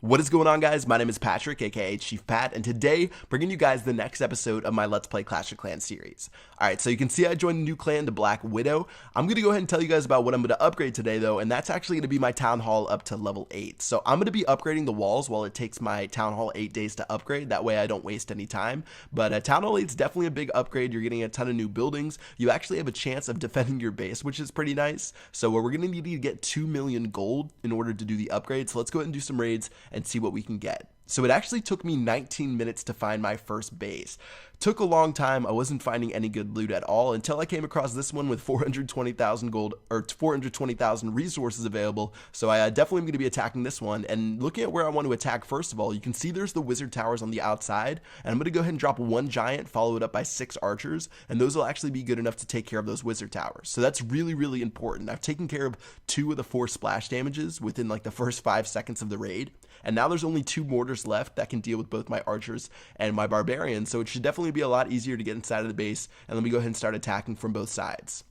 What is going on, guys? My name is Patrick, aka Chief Pat, and today bringing you guys the next episode of my Let's Play Clash of Clans series. Alright, so you can see I joined a new clan, the Black Widow. I'm going to go ahead and tell you guys about what I'm going to upgrade today, though, and that's actually going to be my Town Hall up to level 8. So I'm going to be upgrading the walls while it takes my Town Hall 8 days to upgrade. That way I don't waste any time. But Town Hall 8 is definitely a big upgrade. You're getting a ton of new buildings. You actually have a chance of defending your base, which is pretty nice. So we're going to need to get 2 million gold in order to do the upgrade. So let's go ahead and do some raids and see what we can get. So it actually took me 19 minutes to find my first base. Took a long time. I wasn't finding any good loot at all until I came across this one with 420,000 gold or 420,000 resources available. So I definitely am going to be attacking this one. And looking at where I want to attack, first of all, you can see there's the wizard towers on the outside. And I'm going to go ahead and drop one giant, follow it up by 6 archers. And those will actually be good enough to take care of those wizard towers. So that's really, really important. I've taken care of 2 of the 4 splash damages within like the first 5 seconds of the raid. And now there's only 2 mortars left that can deal with both my archers and my barbarians, so it should definitely be a lot easier to get inside of the base. And let me go ahead and start attacking from both sides.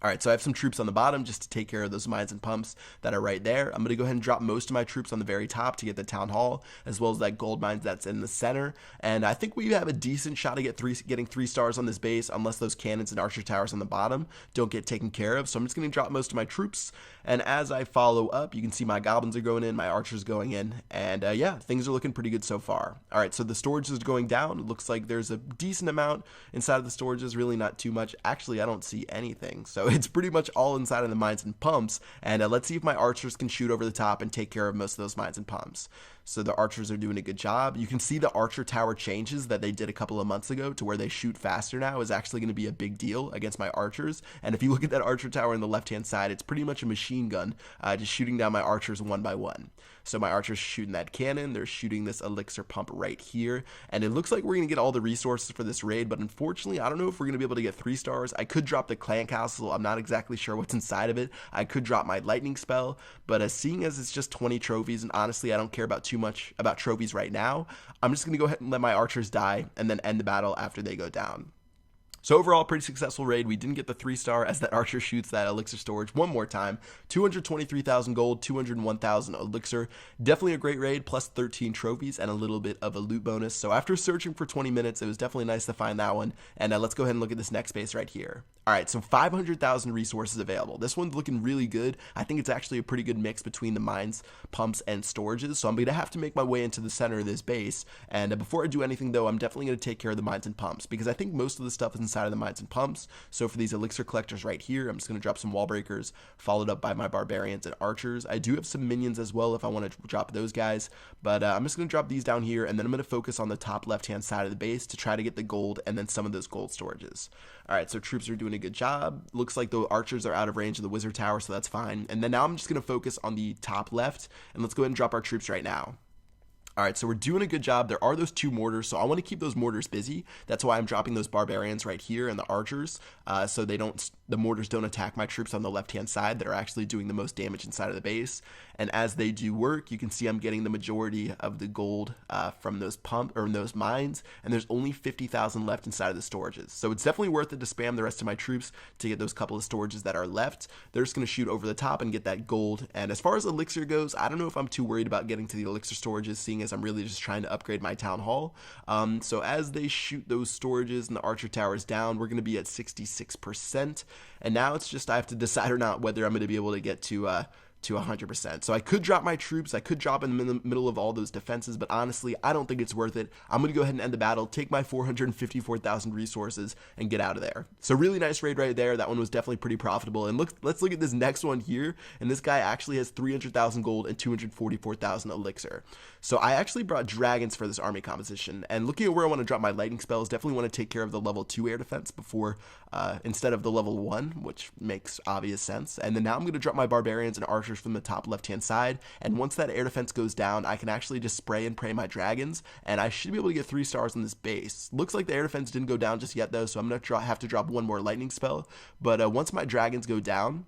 Alright, so I have some troops on the bottom just to take care of those mines and pumps that are right there. I'm going to go ahead and drop most of my troops on the very top to get the town hall, as well as that gold mines that's in the center. And I think we have a decent shot to getting 3 stars on this base, unless those cannons and archer towers on the bottom don't get taken care of. So I'm just going to drop most of my troops. And as I follow up, you can see my goblins are going in, my archers going in. And yeah, things are looking pretty good so far. Alright, so the storage is going down. It looks like there's a decent amount inside of the storages, really not too much. Actually, I don't see anything. So it's pretty much all inside of the mines and pumps, and let's see if my archers can shoot over the top and take care of most of those mines and pumps. So the archers are doing a good job. You can see the archer tower changes that they did a couple of months ago to where they shoot faster now is actually going to be a big deal against my archers. And if you look at that archer tower on the left hand side, it's pretty much a machine gun, just shooting down my archers one by one. So my archers shooting that cannon, they're shooting this elixir pump right here, and it looks like we're going to get all the resources for this raid, but unfortunately I don't know if we're going to be able to get 3 stars. I could drop the clan castle. I'm not exactly sure what's inside of it. I could drop my lightning spell, but seeing as it's just 20 trophies, and honestly I don't care about too much about trophies right now, I'm just going to go ahead and let my archers die and then end the battle after they go down. So overall, pretty successful raid. We didn't get the 3 star as that archer shoots that elixir storage one more time. 223,000 gold, 201,000 elixir. Definitely a great raid, plus 13 trophies and a little bit of a loot bonus. So after searching for 20 minutes, it was definitely nice to find that one. And let's go ahead and look at this next base right here. Alright, so 500,000 resources available. This one's looking really good. I think it's actually a pretty good mix between the mines, pumps, and storages. So I'm going to have to make my way into the center of this base. And before I do anything, though, I'm definitely going to take care of the mines and pumps, because I think most of the stuff is inside of the mines and pumps. So for these elixir collectors right here, I'm just going to drop some wall breakers, followed up by my barbarians and archers. I do have some minions as well if I want to drop those guys, but I'm just going to drop these down here, and then I'm going to focus on the top left hand side of the base to try to get the gold and then some of those gold storages. Alright, so troops are doing a good job. Looks like the archers are out of range of the wizard tower, so that's fine. And then now I'm just going to focus on the top left, and let's go ahead and drop our troops right now. Alright, so we're doing a good job. There are those 2 mortars, so I want to keep those mortars busy. That's why I'm dropping those barbarians right here and the archers, so the mortars don't attack my troops on the left-hand side that are actually doing the most damage inside of the base. And as they do work, you can see I'm getting the majority of the gold from those those mines, and there's only 50,000 left inside of the storages. So it's definitely worth it to spam the rest of my troops to get those couple of storages that are left. They're just going to shoot over the top and get that gold. And as far as elixir goes, I don't know if I'm too worried about getting to the elixir storages, seeing as I'm really just trying to upgrade my town hall. So as they shoot those storages and the archer towers down, we're going to be at 66%. And now it's just I have to decide or not whether I'm going to be able to get to 100%. So I could drop my troops, I could drop in the middle of all those defenses, but honestly, I don't think it's worth it. I'm going to go ahead and end the battle, take my 454,000 resources, and get out of there. So really nice raid right there. That one was definitely pretty profitable. And let's look at this next one here. And this guy actually has 300,000 gold and 244,000 elixir. So I actually brought dragons for this army composition. And looking at where I want to drop my lightning spells, definitely want to take care of the level 2 air defense before, instead of the level 1, which makes obvious sense. And then now I'm going to drop my barbarians and archers from the top left hand side, and once that air defense goes down, I can actually just spray and pray my dragons, and I should be able to get 3 stars on this base. Looks like the air defense didn't go down just yet though, so I'm gonna have to drop one more lightning spell, but once my dragons go down,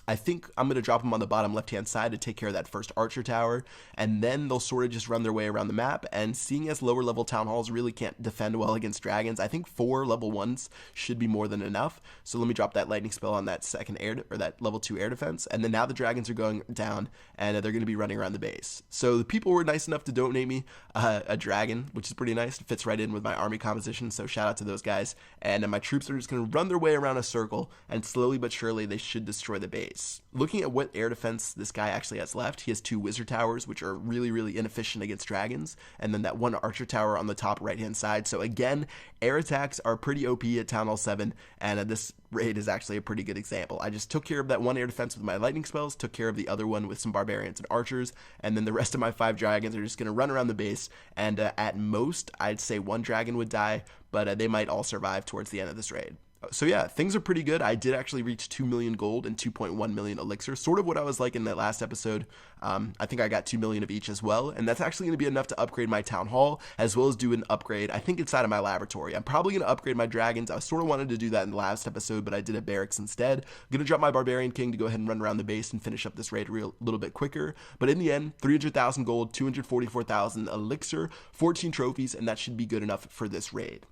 I think I'm going to drop them on the bottom left-hand side to take care of that first archer tower, and then they'll sort of just run their way around the map. And seeing as lower level town halls really can't defend well against dragons, I think 4 level 1s should be more than enough. So let me drop that lightning spell on that second air, or that level 2 air defense, and then now the dragons are going down, and they're going to be running around the base. So the people were nice enough to donate me a dragon, which is pretty nice. It fits right in with my army composition, so shout out to those guys. And my troops are just going to run their way around a circle, and slowly but surely they should destroy the base. Looking at what air defense this guy actually has left, he has 2 wizard towers, which are really, really inefficient against dragons, and then that 1 archer tower on the top right-hand side. So again, air attacks are pretty OP at Town Hall 7, and this raid is actually a pretty good example. I just took care of that 1 air defense with my lightning spells, took care of the other one with some barbarians and archers, and then the rest of my 5 dragons are just going to run around the base, and at most, I'd say 1 dragon would die, but they might all survive towards the end of this raid. So yeah, things are pretty good. I did actually reach 2 million gold and 2.1 million elixir, sort of what I was like in that last episode. I think I got 2 million of each as well, and that's actually going to be enough to upgrade my town hall, as well as do an upgrade, I think, inside of my laboratory. I'm probably going to upgrade my dragons. I sort of wanted to do that in the last episode, but I did a barracks instead. I'm going to drop my barbarian king to go ahead and run around the base and finish up this raid a little bit quicker. But in the end, 300,000 gold, 244,000 elixir, 14 trophies, and that should be good enough for this raid.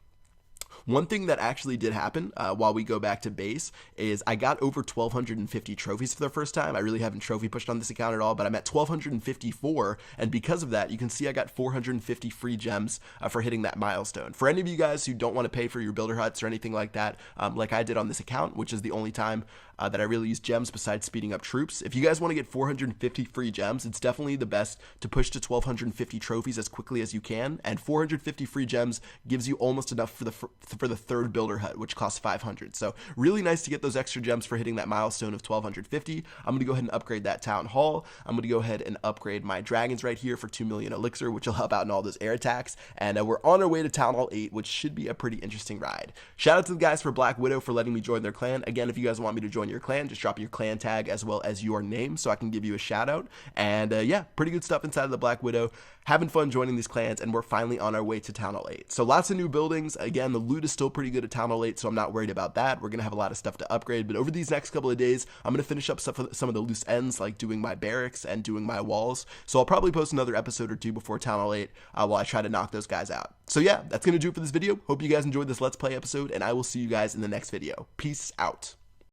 One thing that actually did happen while we go back to base is I got over 1,250 trophies for the first time. I really haven't trophy pushed on this account at all, but I'm at 1,254, and because of that, you can see I got 450 free gems for hitting that milestone. For any of you guys who don't want to pay for your builder huts or anything like that, like I did on this account, which is the only time that I really use gems besides speeding up troops, if you guys want to get 450 free gems, it's definitely the best to push to 1,250 trophies as quickly as you can, and 450 free gems gives you almost enough for the 3rd builder hut, which costs 500. So really nice to get those extra gems for hitting that milestone of 1,250. I'm going to go ahead and upgrade that town hall. I'm going to go ahead and upgrade my dragons right here for 2 million elixir, which will help out in all those air attacks, and we're on our way to Town Hall 8, which should be a pretty interesting ride. Shout out to the guys for Black Widow for letting me join their clan. Again, if you guys want me to join your clan, just drop your clan tag as well as your name so I can give you a shout out. And yeah, pretty good stuff inside of the Black Widow. Having fun joining these clans, and we're finally on our way to Town Hall 8. So lots of new buildings. Again, the loot is still pretty good at Town Hall 8, so I'm not worried about that. We're going to have a lot of stuff to upgrade, but over these next couple of days, I'm going to finish up some of the loose ends, like doing my barracks and doing my walls. So I'll probably post another episode or 2 before Town Hall 8 while I try to knock those guys out. So yeah, that's going to do it for this video. Hope you guys enjoyed this Let's Play episode, and I will see you guys in the next video. Peace out.